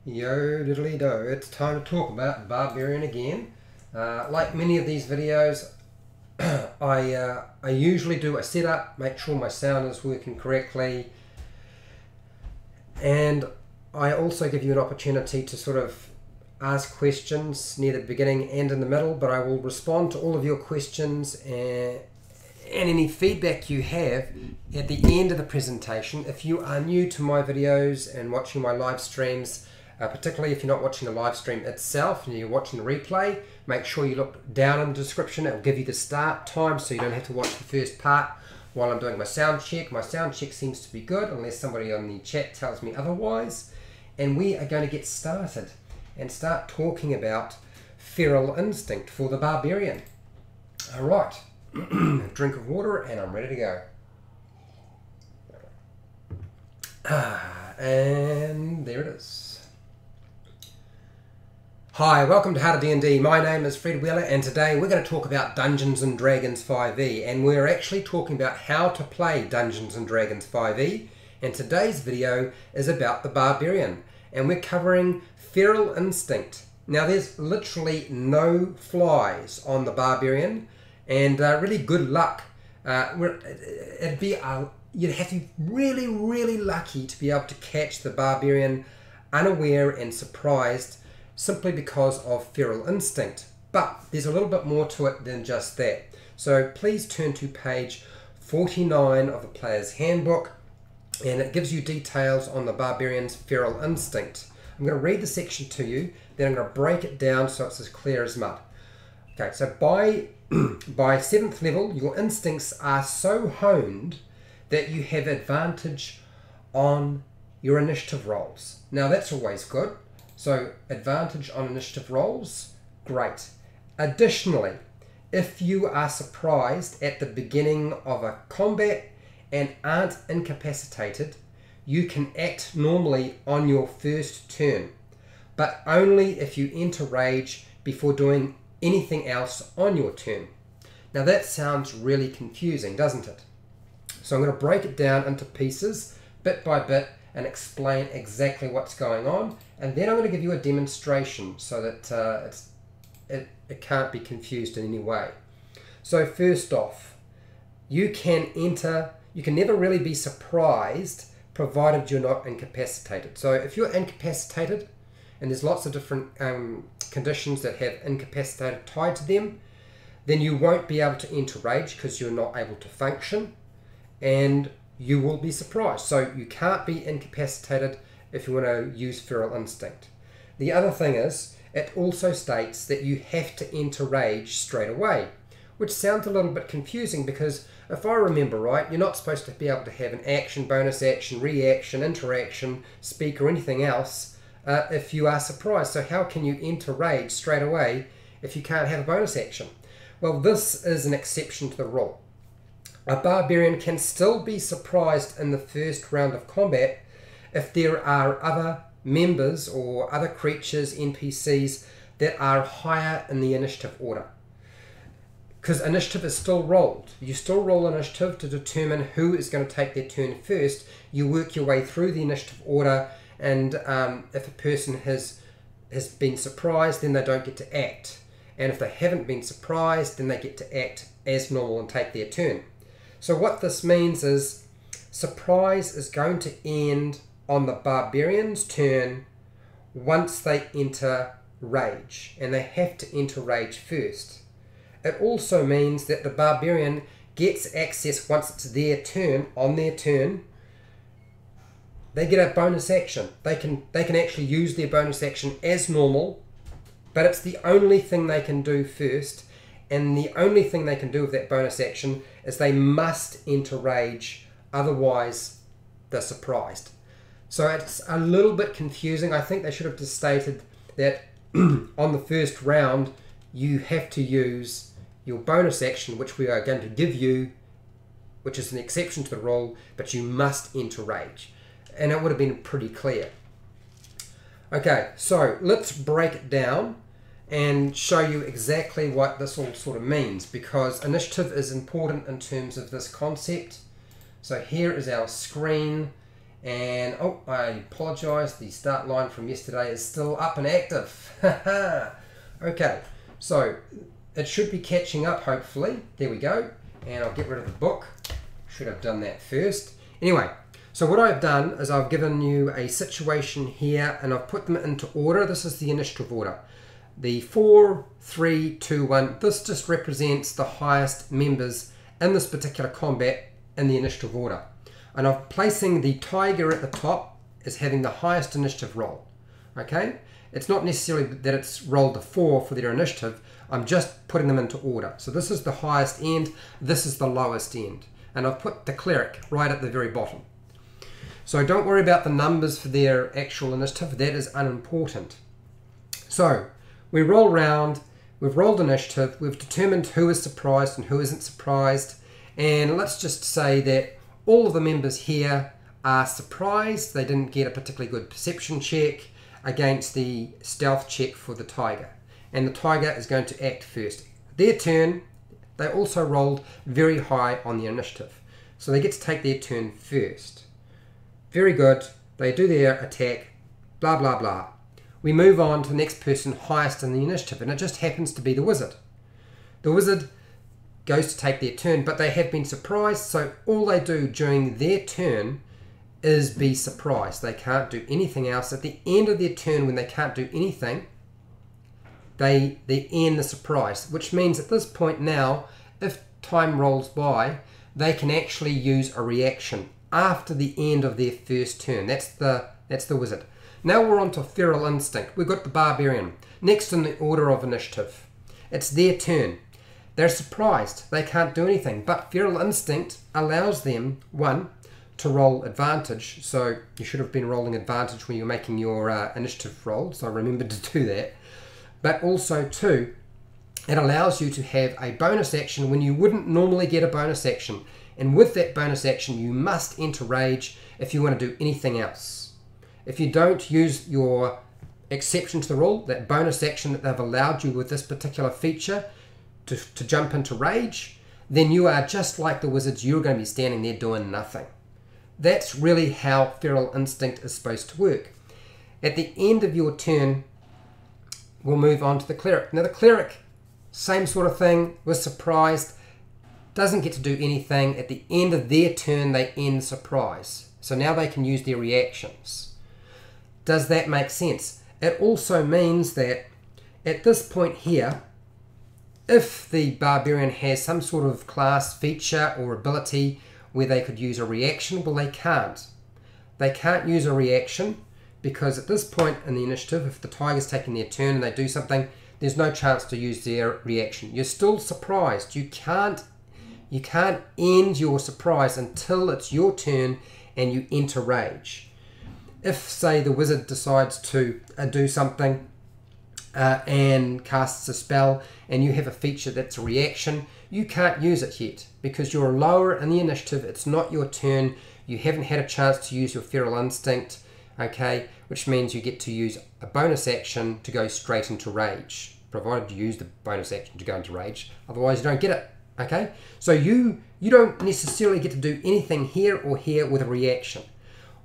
Yo diddly do, it's time to talk about Barbarian again. Like many of these videos, I usually do a setup, make sure my sound is working correctly, and I also give you an opportunity to sort of ask questions near the beginning and in the middle, but I will respond to all of your questions and any feedback you have at the end of the presentation. If you are new to my videos and watching my live streams, particularly if you're not watching the live stream itself and you're watching the replay, make sure you look down in the description. It'll give you the start time so you don't have to watch the first part while I'm doing my sound check. My sound check seems to be good unless somebody on the chat tells me otherwise. And we are going to get started and start talking about feral instinct for the Barbarian. All right, a drink of water and I'm ready to go. And there it is. Hi, welcome to How to D&D. My name is Fred Wheeler and today we're going to talk about Dungeons & Dragons 5e, and we're actually talking about how to play Dungeons & Dragons 5e, and today's video is about the Barbarian, and we're covering feral instinct. Now there's literally no flies on the Barbarian, and really good luck. You'd have to be really, really lucky to be able to catch the Barbarian unaware and surprised simply because of feral instinct. But there's a little bit more to it than just that. So please turn to page 49 of the Player's Handbook, and it gives you details on the Barbarian's feral instinct. I'm going to read the section to you, then I'm going to break it down so it's as clear as mud. Okay, so by 7th level, your instincts are so honed that you have advantage on your initiative rolls. Now that's always good. So advantage on initiative rolls, great. Additionally, if you are surprised at the beginning of a combat and aren't incapacitated, you can act normally on your first turn, but only if you enter rage before doing anything else on your turn. Now that sounds really confusing, doesn't it? So I'm going to break it down into pieces, bit by bit, and explain exactly what's going on, and then I'm going to give you a demonstration so that it can't be confused in any way. So first off, you can never really be surprised provided you're not incapacitated. So if you're incapacitated, and there's lots of different conditions that have incapacitated tied to them, then you won't be able to enter rage because you're not able to function, and you will be surprised. So you can't be incapacitated if you want to use feral instinct. The other thing is, it also states that you have to enter rage straight away, which sounds a little bit confusing because if I remember right, you're not supposed to be able to have an action, bonus action, reaction, interaction, speak or anything else if you are surprised. So how can you enter rage straight away if you can't have a bonus action? Well, this is an exception to the rule. A Barbarian can still be surprised in the first round of combat if there are other members or other creatures, NPCs, that are higher in the initiative order. Because initiative is still rolled. You still roll initiative to determine who is going to take their turn first. You work your way through the initiative order, and if a person has been surprised, then they don't get to act. And if they haven't been surprised, then they get to act as normal and take their turn. So what this means is surprise is going to end on the Barbarian's turn once they enter rage, and they have to enter rage first. It also means that the Barbarian gets access once it's their turn. On their turn, they get a bonus action. They can actually use their bonus action as normal, but it's the only thing they can do first. And the only thing they can do with that bonus action is they must enter rage, otherwise they're surprised. So it's a little bit confusing. I think they should have just stated that on the first round you have to use your bonus action, which we are going to give you, which is an exception to the rule, but you must enter rage. And it would have been pretty clear. Okay, so let's break it down and show you exactly what this all sort of means, because initiative is important in terms of this concept. So here is our screen, And oh, I apologise, the start line from yesterday is still up and active. Okay, so it should be catching up hopefully. There we go. And I'll get rid of the book. Should have done that first. Anyway, so what I've done is I've given you a situation here and I've put them into order. This is the initiative order. The 4, 3, 2, 1, this just represents the highest members in this particular combat in the initiative order. And I'm placing the tiger at the top as having the highest initiative roll. Okay? It's not necessarily that it's rolled a 4 for their initiative, I'm just putting them into order. So this is the highest end, this is the lowest end. And I've put the cleric right at the very bottom. So don't worry about the numbers for their actual initiative, that is unimportant. So we roll round, we've rolled initiative, we've determined who is surprised and who isn't surprised, and let's just say that all of the members here are surprised. They didn't get a particularly good perception check against the stealth check for the tiger, and the tiger is going to act first. Their turn, they also rolled very high on the initiative, so they get to take their turn first. Very good, they do their attack, blah blah blah. We move on to the next person highest in the initiative, and it just happens to be the wizard. The wizard goes to take their turn, but they have been surprised, so all they do during their turn is be surprised. They can't do anything else. At the end of their turn, when they can't do anything, they end the surprise, which means at this point now, if time rolls by, they can actually use a reaction after the end of their first turn. That's the wizard. Now we're on to Feral Instinct. We've got the Barbarian next in the order of initiative. It's their turn. They're surprised. They can't do anything, but Feral Instinct allows them, one, to roll advantage. So you should have been rolling advantage when you're making your initiative roll, so remember to do that. But also, two, it allows you to have a bonus action when you wouldn't normally get a bonus action. And with that bonus action, you must enter rage if you want to do anything else. If you don't use your exception to the rule, that bonus action that they've allowed you with this particular feature to jump into rage, then you are just like the wizards. You're going to be standing there doing nothing. That's really how Feral Instinct is supposed to work. At the end of your turn, we'll move on to the cleric. Now the cleric, same sort of thing, was surprised, doesn't get to do anything. At the end of their turn, they end surprise. So now they can use their reactions. Does that make sense? It also means that at this point here, if the Barbarian has some sort of class feature or ability where they could use a reaction, well, they can't. They can't use a reaction because at this point in the initiative, if the tiger's taking their turn and they do something, there's no chance to use their reaction. You're still surprised. You can't end your surprise until it's your turn and you enter rage. If, say, the wizard decides to do something and casts a spell and you have a feature that's a reaction, you can't use it yet because you're lower in the initiative. It's not your turn. You haven't had a chance to use your Feral Instinct, okay, which means you get to use a bonus action to go straight into rage, provided you use the bonus action to go into rage. Otherwise, you don't get it, okay? So you don't necessarily get to do anything here or here with a reaction.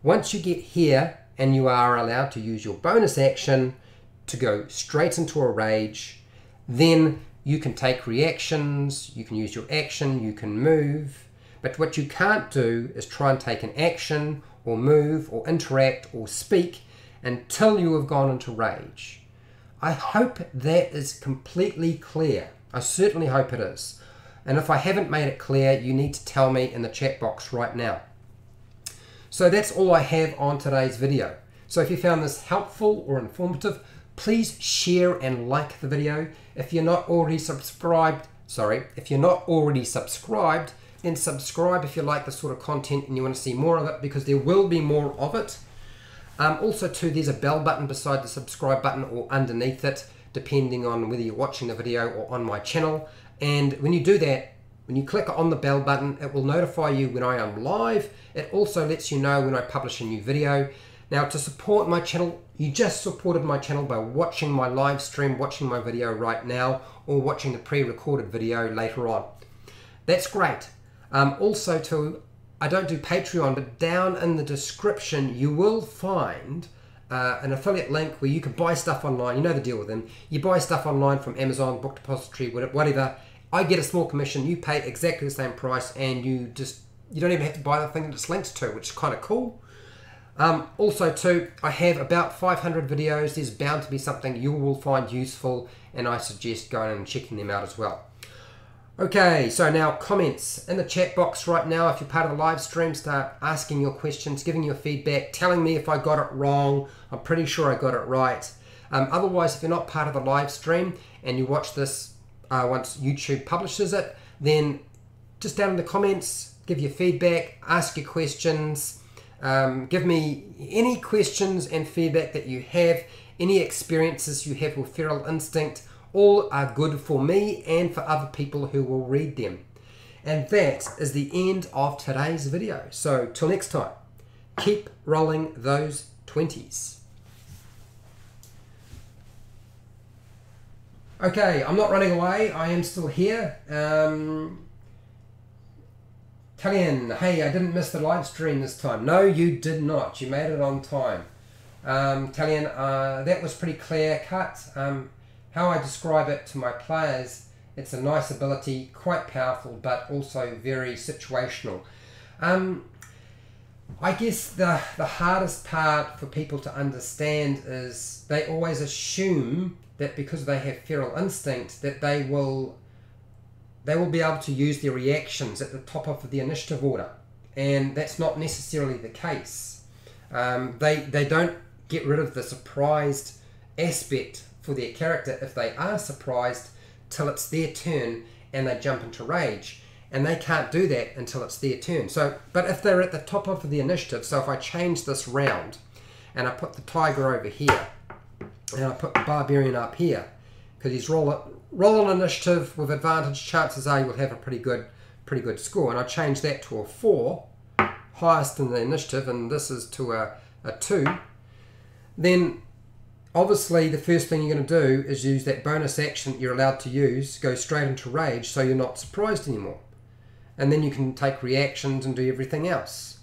Once you get here and you are allowed to use your bonus action to go straight into a rage, then you can take reactions, you can use your action, you can move, but what you can't do is try and take an action or move or interact or speak until you have gone into rage. I hope that is completely clear. I certainly hope it is. And if I haven't made it clear, you need to tell me in the chat box right now. So that's all I have on today's video. So if you found this helpful or informative, please share and like the video. If you're not already subscribed, then subscribe if you like this sort of content and you want to see more of it, because there will be more of it. Also too, there's a bell button beside the subscribe button or underneath it, depending on whether you're watching the video or on my channel. And when you do that, when you click on the bell button, it will notify you when I am live. It also lets you know when I publish a new video. Now, to support my channel, you just supported my channel by watching my live stream, watching my video right now, or watching the pre-recorded video later on. That's great. Also too, I don't do Patreon, but down in the description you will find an affiliate link where you can buy stuff online. You know the deal with them. You buy stuff online from Amazon, Book Depository, whatever. I get a small commission. You pay exactly the same price, and you don't even have to buy the thing that it's linked to, which is kind of cool. Also too, I have about 500 videos. There's bound to be something you will find useful, and I suggest going and checking them out as well. Okay, so now comments in the chat box right now. If you're part of the live stream, start asking your questions, giving your feedback, telling me if I got it wrong. I'm pretty sure I got it right. Otherwise, if you're not part of the live stream and you watch this once YouTube publishes it, then just down in the comments, give your feedback, ask your questions, give me any questions and feedback that you have, any experiences you have with Feral Instinct. All are good for me and for other people who will read them. And that is the end of today's video. So till next time, keep rolling those 20s. Okay, I'm not running away. I am still here. Talian, hey, I didn't miss the live stream this time. No, you did not. You made it on time. Talian, that was pretty clear cut. How I describe it to my players, it's a nice ability, quite powerful, but also very situational. I guess the hardest part for people to understand is they always assume that because they have Feral Instinct that they will be able to use their reactions at the top of the initiative order, and that's not necessarily the case. They don't get rid of the surprised aspect for their character if they are surprised till it's their turn and they jump into rage, and they can't do that until it's their turn. So, but if they're at the top of the initiative, so if I change this round and I put the tiger over here and I put the barbarian up here, because he's roll an initiative with advantage, chances are you'll have a pretty good score, and I change that to a 4, highest in the initiative, and this is to a 2, then obviously the first thing you're going to do is use that bonus action that you're allowed to use, go straight into rage, so you're not surprised anymore. And then you can take reactions and do everything else.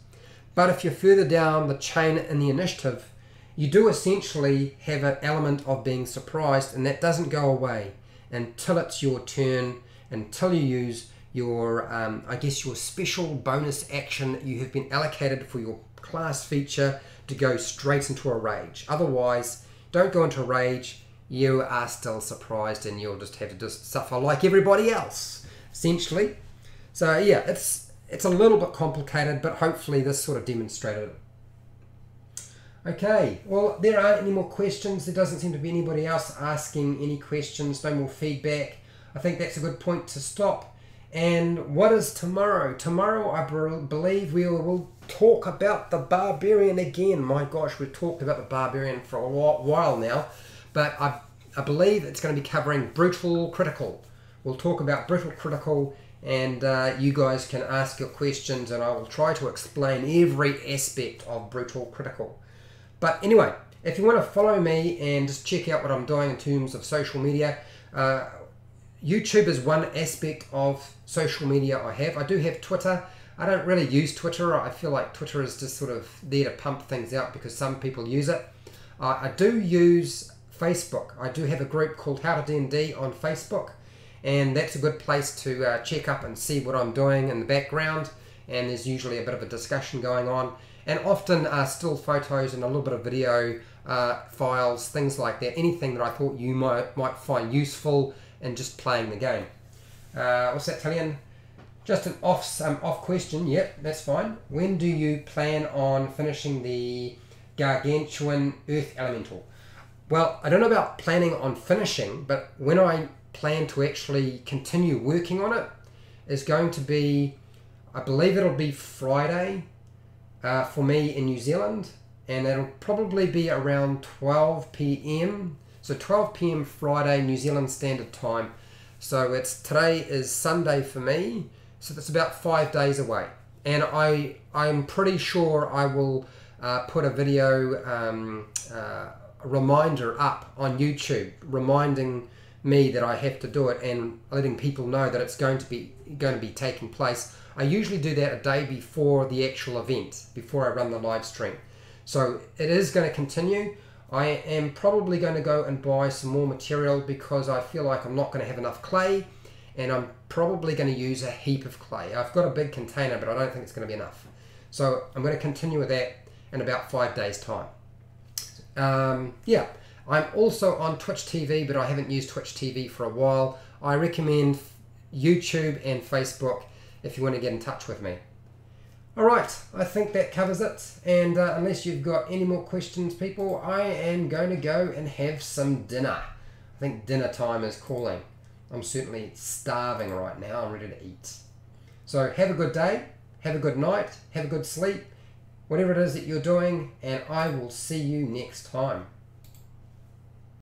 But if you're further down the chain in the initiative, you do essentially have an element of being surprised, and that doesn't go away until it's your turn, until you use your, I guess, your special bonus action that you have been allocated for your class feature to go straight into a rage. Otherwise, don't go into rage, you are still surprised, and you'll just have to suffer like everybody else, essentially. So yeah, it's a little bit complicated, but hopefully this sort of demonstrated it. Okay, well, there aren't any more questions. There doesn't seem to be anybody else asking any questions, no more feedback. I think that's a good point to stop. And what is tomorrow? Tomorrow, I believe we will talk about the Barbarian again. My gosh, we've talked about the Barbarian for a while now, but I believe it's going to be covering Brutal Critical. We'll talk about Brutal Critical, and you guys can ask your questions, and I will try to explain every aspect of Brutal Critical. But anyway, if you want to follow me and just check out what I'm doing in terms of social media, YouTube is one aspect of social media I have. I do have Twitter. I don't really use Twitter. I feel like Twitter is just sort of there to pump things out because some people use it. I do use Facebook. I do have a group called How to D&D on Facebook, and that's a good place to check up and see what I'm doing in the background, and there's usually a bit of a discussion going on, and often still photos and a little bit of video files, things like that, anything that I thought you might find useful in just playing the game. What's that, Talian? Just an off question. Yep, that's fine. When do you plan on finishing the Gargantuan Earth Elemental? Well, I don't know about planning on finishing, but when I plan to actually continue working on it is going to be, I believe it'll be Friday for me in New Zealand, and it'll probably be around 12 PM. So 12 PM Friday, New Zealand Standard Time. So today is Sunday for me, so that's about 5 days away. And I'm pretty sure I will put a video reminder up on YouTube, reminding me that I have to do it and letting people know that it's going to be taking place. I usually do that a day before the actual event, before I run the live stream. So it is going to continue. I am probably going to go and buy some more material because I feel like I'm not going to have enough clay, and I'm probably going to use a heap of clay. I've got a big container, but I don't think it's going to be enough. So I'm going to continue with that in about 5 days' time. Yeah, I'm also on Twitch TV, but I haven't used Twitch TV for a while. I recommend YouTube and Facebook if you want to get in touch with me. Alright, I think that covers it, and unless you've got any more questions, people, I am going to go and have some dinner. I think dinner time is calling. I'm certainly starving right now. I'm ready to eat. So have a good day, have a good night, have a good sleep, whatever it is that you're doing, and I will see you next time.